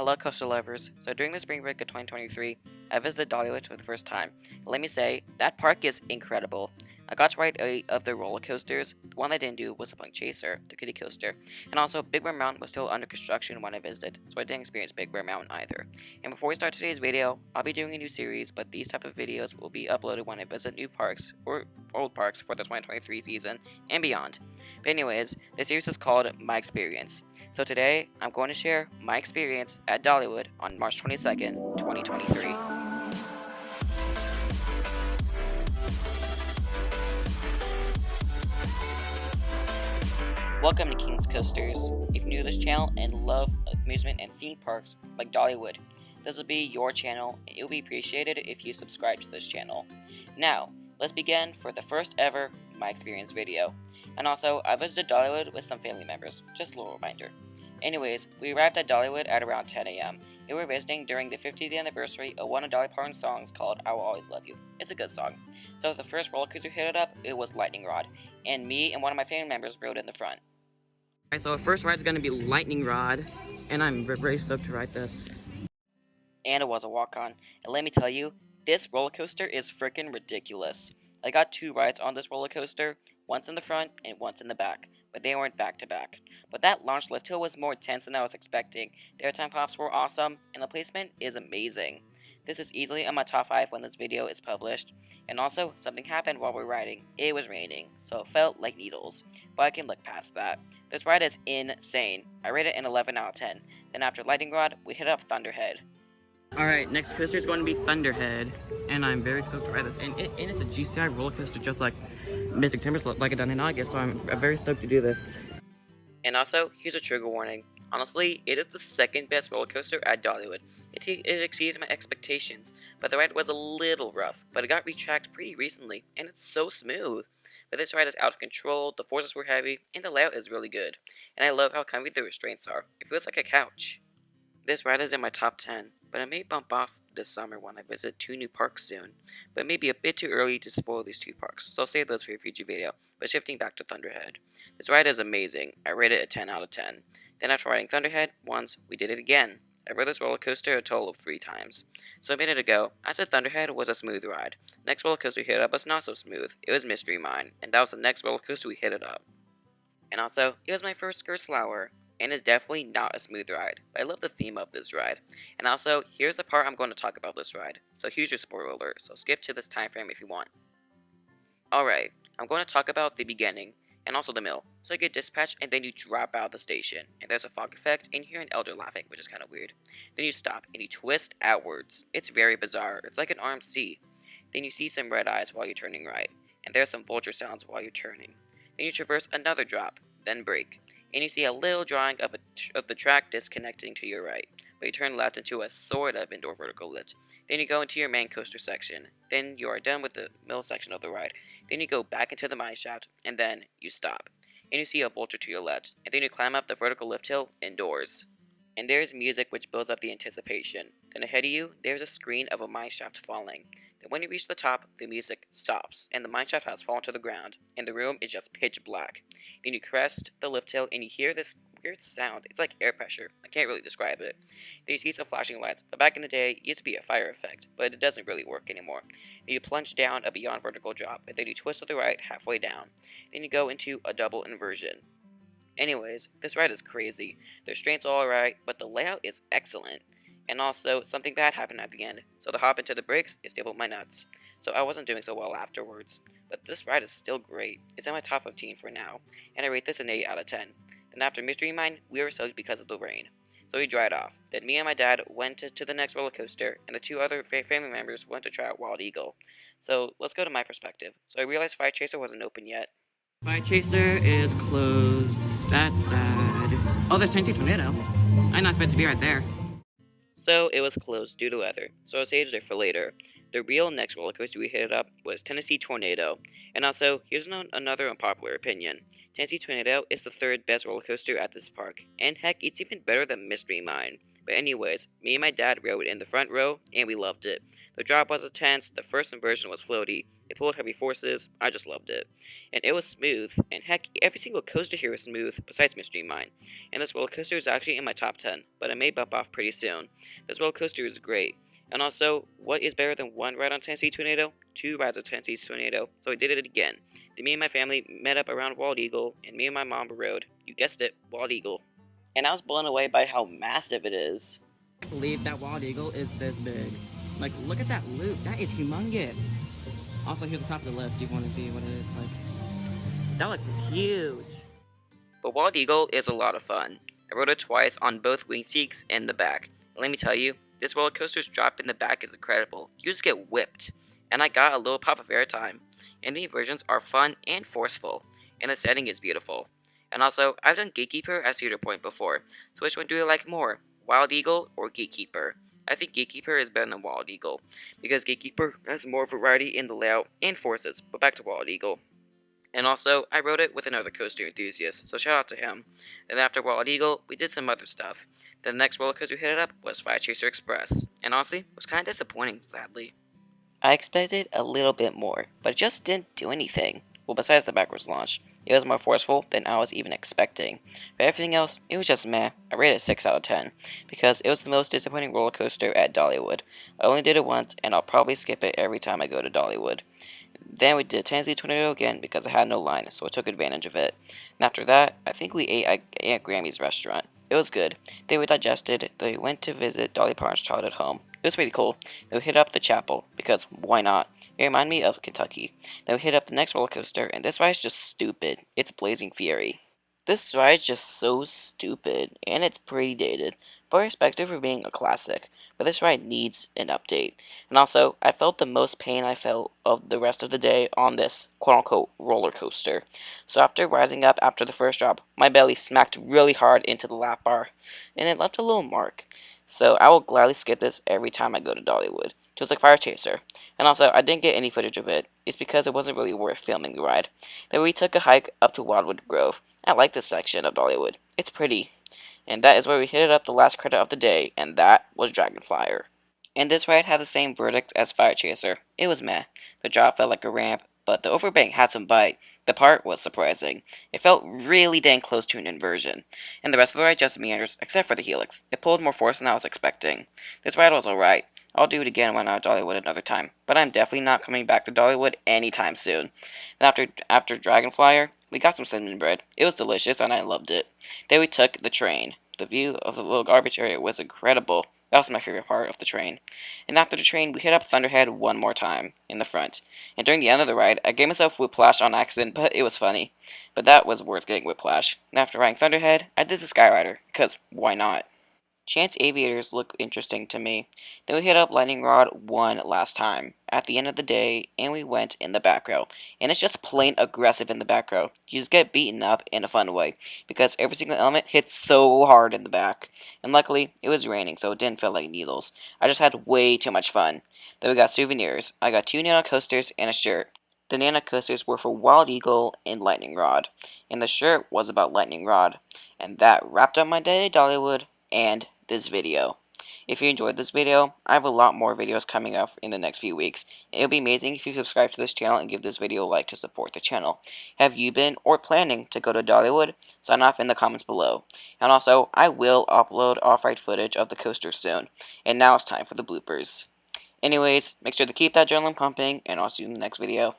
Hello coaster lovers. So during the spring break of 2023, I visited Dollywood for the first time. And let me say, that park is incredible. I got to ride 8 of the roller coasters. The one I didn't do was the Plunk Chaser, the kiddie coaster. And also, Big Bear Mountain was still under construction when I visited, so I didn't experience Big Bear Mountain either. And before we start today's video, I'll be doing a new series, but these type of videos will be uploaded when I visit new parks or old parks for the 2023 season and beyond. But anyways, the series is called My Experience. So today, I'm going to share my experience at Dollywood on March 22nd, 2023. Welcome to King's Coasters. If you're new to this channel and love amusement and theme parks like Dollywood, this will be your channel and it will be appreciated if you subscribe to this channel. Now, let's begin for the first ever My Experience video. And also, I visited Dollywood with some family members, just a little reminder. Anyways, we arrived at Dollywood at around 10 a.m. We were visiting during the 50th anniversary of one of Dolly Parton's songs called I Will Always Love You. It's a good song. So the first roller coaster hit it up, it was Lightning Rod, and me and one of my family members rode in the front. Alright, so our first ride is going to be Lightning Rod, and I'm very stoked to ride this. And it was a walk-on, and let me tell you, this roller coaster is freaking ridiculous. I got 2 rides on this roller coaster, once in the front and once in the back, but they weren't back to back. But that launch lift hill was more intense than I was expecting. The airtime pops were awesome, and the placement is amazing. This is easily on my top 5 when this video is published. And also, something happened while we were riding. It was raining, so it felt like needles. But I can look past that. This ride is insane. I rated it an 11 out of 10. Then after Lightning Rod, we hit up Thunderhead. Alright, next coaster is going to be Thunderhead. And I'm very stoked to ride this. And it's a GCI roller coaster just like Mystic Timbers like it done in August. So I'm very stoked to do this. And also, here's a trigger warning. Honestly, it is the second best roller coaster at Dollywood. It exceeded my expectations, but the ride was a little rough, but it got retracked pretty recently, and it's so smooth. But this ride is out of control, the forces were heavy, and the layout is really good. And I love how comfy the restraints are. It feels like a couch. This ride is in my top 10, but I may bump off this summer when I visit 2 new parks soon. But it may be a bit too early to spoil these 2 parks, so I'll save those for a future video. But shifting back to Thunderhead. This ride is amazing. I rate it a 10 out of 10. Then after riding Thunderhead once, we did it again. I rode this roller coaster a total of 3 times. So a minute ago, I said Thunderhead was a smooth ride. Next roller coaster we hit up was not so smooth. It was Mystery Mine, and that was the next roller coaster we hit it up. And also, it was my first Gerstlauer, and is definitely not a smooth ride, but I love the theme of this ride. And also, here's the part I'm going to talk about this ride. So here's your spoiler alert, so skip to this time frame if you want. Alright, I'm going to talk about the beginning, and also the middle. So you get dispatched, and then you drop out of the station, and there's a fog effect, and you hear an elder laughing, which is kind of weird. Then you stop, and you twist outwards. It's very bizarre, it's like an RMC. Then you see some red eyes while you're turning right, and there's some vulture sounds while you're turning. Then you traverse another drop, then brake, and you see a little drawing of the track disconnecting to your right, but you turn left into a sort of indoor vertical lift. Then you go into your main coaster section, then you are done with the middle section of the ride, then you go back into the mine shaft, and then you stop. And you see a vulture to your left, and then you climb up the vertical lift hill indoors. And there's music which builds up the anticipation. Then ahead of you, there's a screen of a mine shaft falling. Then when you reach the top, the music stops, and the mine shaft has fallen to the ground, and the room is just pitch black. Then you crest the lift hill, and you hear this weird sound. It's like air pressure. I can't really describe it. Then you see some flashing lights, but back in the day, it used to be a fire effect, but it doesn't really work anymore. Then you plunge down a beyond vertical drop, and then you twist to the right halfway down. Then you go into a double inversion. Anyways, this ride is crazy. The restraints are alright, but the layout is excellent. And also, something bad happened at the end, so to hop into the brakes, it stapled my nuts. So I wasn't doing so well afterwards. But this ride is still great. It's in my top 15 for now, and I rate this an 8 out of 10. Then after Mystery Mine, we were soaked because of the rain. So we dried off. Then me and my dad went to the next roller coaster, and the 2 other family members went to try out Wild Eagle. So let's go to my perspective. So I realized Fire Chaser wasn't open yet. Fire Chaser is closed. That's sad. Oh, there's Tennessee Tornado. I'm not supposed to be right there. So it was closed due to weather, so I saved it for later. The real next roller coaster we hit up was Tennessee Tornado. And also, here's another unpopular opinion. Tennessee Tornado is the 3rd best roller coaster at this park, and heck, it's even better than Mystery Mine. But anyways, me and my dad rode in the front row, and we loved it. The drop was intense, the first inversion was floaty, It pulled heavy forces. I just loved it. And it was smooth. And heck, every single coaster here was smooth, besides Mystery Mine. And this roller coaster is actually in my top 10, but I may bump off pretty soon. This roller coaster is great. And also, what is better than one ride on Tennessee Tornado? Two rides on Tennessee Tornado. So I did it again. Then me and my family met up around Wild Eagle, and me and my mom rode. You guessed it, Wild Eagle. And I was blown away by how massive it is. I believe that Wild Eagle is this big. Like, look at that loop. That is humongous. Also, here's the top of the lift. Do you want to see what it is like? That looks huge. But Wild Eagle is a lot of fun. I rode it twice on both wing seats and the back. And let me tell you, this roller coaster's drop in the back is incredible. You just get whipped. And I got a little pop of airtime. And the inversions are fun and forceful. And the setting is beautiful. And also, I've done Gatekeeper as Cedar Point before. So which one do you like more? Wild Eagle or Gatekeeper? I think Gatekeeper is better than Wild Eagle. Because Gatekeeper has more variety in the layout and forces. But back to Wild Eagle. And also, I rode it with another coaster enthusiast, so shout out to him. Then after Wild Eagle, we did some other stuff. Then the next roller coaster we hit up was Fire Chaser Express, and honestly, it was kind of disappointing, sadly. I expected a little bit more, but it just didn't do anything. Well, besides the backwards launch, it was more forceful than I was even expecting. But everything else, it was just meh. I rated it 6 out of 10, because it was the most disappointing roller coaster at Dollywood. I only did it once, and I'll probably skip it every time I go to Dollywood. Then we did Tennessee Tornado again because I had no line, so I took advantage of it. And after that, I think we ate at Grammy's restaurant. It was good. Then we digested. Then we went to visit Dolly Parton's childhood home. It was pretty cool. Then we hit up the chapel, because why not? It reminded me of Kentucky. Then we hit up the next roller coaster, and this ride's just stupid. It's Blazing Fury. This ride's just so stupid, and it's pretty dated, but respected for being a classic. But this ride needs an update. And also, I felt the most pain I felt of the rest of the day on this quote-unquote roller coaster. So after rising up after the first drop, my belly smacked really hard into the lap bar, and it left a little mark. So I will gladly skip this every time I go to Dollywood, just like Fire Chaser. And also, I didn't get any footage of it. It's because it wasn't really worth filming the ride. Then we took a hike up to Wildwood Grove. I like this section of Dollywood. It's pretty. And that is where we hit it up the last credit of the day, and that was Dragonflyer. And this ride had the same verdict as Fire Chaser. It was meh. The drop felt like a ramp, but the overbank had some bite. The part was surprising. It felt really dang close to an inversion. And the rest of the ride just meanders, except for the helix. It pulled more force than I was expecting. This ride was alright. I'll do it again when I'm at Dollywood another time, but I'm definitely not coming back to Dollywood anytime soon. And after Dragonflyer, we got some cinnamon bread. It was delicious, and I loved it. Then we took the train. The view of the little garbage area was incredible. That was my favorite part of the train. And after the train, we hit up Thunderhead one more time, in the front. And during the end of the ride, I gave myself whiplash on accident, but it was funny. But that was worth getting whiplash. And after riding Thunderhead, I did the Skyrider, because why not? Chance aviators look interesting to me. Then we hit up Lightning Rod 1 last time, at the end of the day, and we went in the back row. And it's just plain aggressive in the back row. You just get beaten up in a fun way, because every single element hits so hard in the back. And luckily, it was raining, so it didn't feel like needles. I just had way too much fun. Then we got souvenirs. I got 2 Nano coasters and a shirt. The Nano coasters were for Wild Eagle and Lightning Rod, and the shirt was about Lightning Rod. And that wrapped up my day at Dollywood and this video. If you enjoyed this video, I have a lot more videos coming up in the next few weeks. It would be amazing if you subscribe to this channel and give this video a like to support the channel. Have you been or planning to go to Dollywood? Sign off in the comments below. And also, I will upload off-ride footage of the coaster soon. And now it's time for the bloopers. Anyways, make sure to keep that adrenaline pumping, and I'll see you in the next video.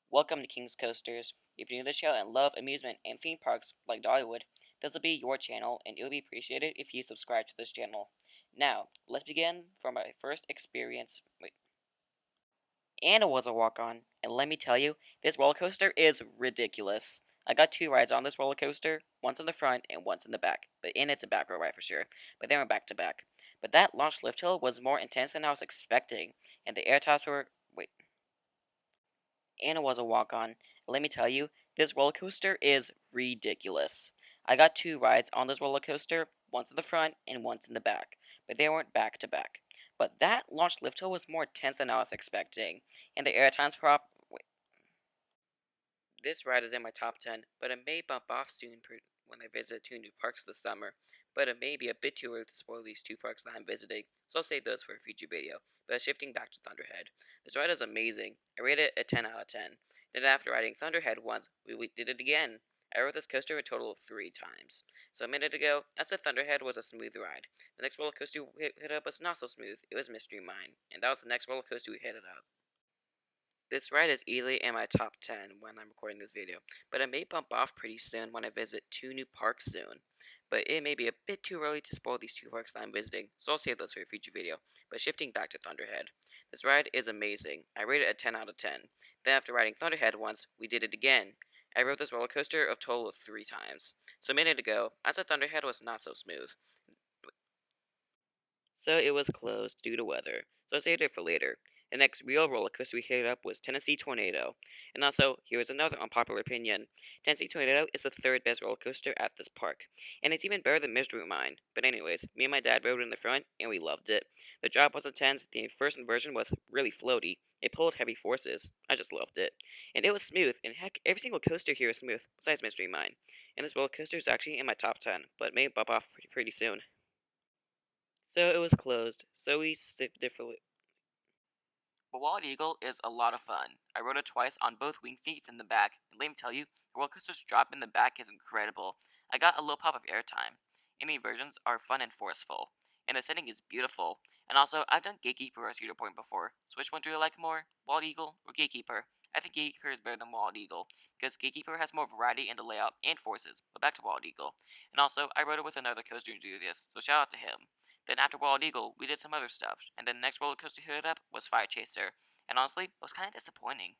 Welcome to King's Coasters. If you're new to the show and love amusement and theme parks like Dollywood, this will be your channel, and it would be appreciated if you subscribe to this channel. Now, let's begin from my first experience. And it was a walk-on, and let me tell you, this roller coaster is ridiculous. I got 2 rides on this roller coaster, once in the front and once in the back, and it's a back row ride for sure, but they were back to back. But that launch lift hill was more intense than I was expecting, and the air tops were, and it was a walk-on. Let me tell you, this roller coaster is ridiculous. I got 2 rides on this roller coaster, once in the front and once in the back, but they weren't back to back. But that launch lift hill was more intense than I was expecting, and the air times this ride is in my top 10, but it may bump off soon when I visit 2 new parks this summer. but it may be a bit too early to spoil these two parks that I'm visiting, so I'll save those for a future video. But shifting back to Thunderhead, this ride is amazing. I rate it a 10 out of 10. Then after riding Thunderhead once, we did it again. I rode this coaster a total of 3 times. So a minute ago, I said Thunderhead was a smooth ride. The next roller coaster we hit up was not so smooth. It was Mystery Mine, and that was the next roller coaster we hit it up. This ride is easily in my top 10 when I'm recording this video, but it may bump off pretty soon when I visit 2 new parks soon. But it may be a bit too early to spoil these 2 parks that I'm visiting, so I'll save those for a future video. But shifting back to Thunderhead, this ride is amazing. I rate it a 10 out of 10. Then after riding Thunderhead once, we did it again. I rode this roller coaster a total of 3 times. So a minute ago, I said Thunderhead was not so smooth. So it was closed due to weather, so I saved it for later. The next real roller coaster we hit up was Tennessee Tornado. And also, here is another unpopular opinion. Tennessee Tornado is the 3rd best roller coaster at this park, and it's even better than Mystery Mine. But anyways, me and my dad rode in the front, and we loved it. The drop was intense, the first version was really floaty. It pulled heavy forces. I just loved it. And it was smooth, and heck, every single coaster here is smooth, besides Mystery Mine. And this roller coaster is actually in my top 10, but may bump off pretty soon. So it was closed, so we sipped it for. But Wild Eagle is a lot of fun. I rode it twice on both wing seats in the back, and let me tell you, the roller coaster's drop in the back is incredible. I got a little pop of airtime. Any versions are fun and forceful, and the setting is beautiful. And also, I've done Gatekeeper as Cedar Point before, so which one do you like more, Wild Eagle or Gatekeeper? I think Gatekeeper is better than Wild Eagle, because Gatekeeper has more variety in the layout and forces, but back to Wild Eagle. And also, I rode it with another coaster enthusiast, so shout out to him. Then after Wild Eagle, we did some other stuff, and then the next roller coaster hit it up was Fire Chaser, and honestly, it was kind of disappointing.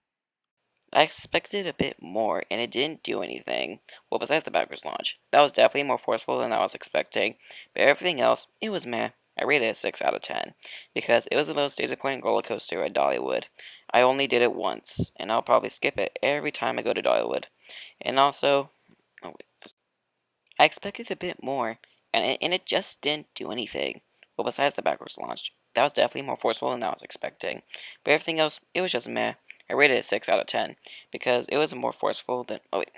I expected a bit more, and it didn't do anything. Well, besides the backwards launch. That was definitely more forceful than I was expecting, but everything else, it was meh. I rated it a 6 out of 10, because it was the most disappointing roller coaster at Dollywood. I only did it once, and I'll probably skip it every time I go to Dollywood. And also, oh, I expected a bit more, and it just didn't do anything. Well, besides the backwards launch, that was definitely more forceful than I was expecting. But everything else, it was just meh. I rated it a 6 out of 10, because it was more forceful than. Oh, wait.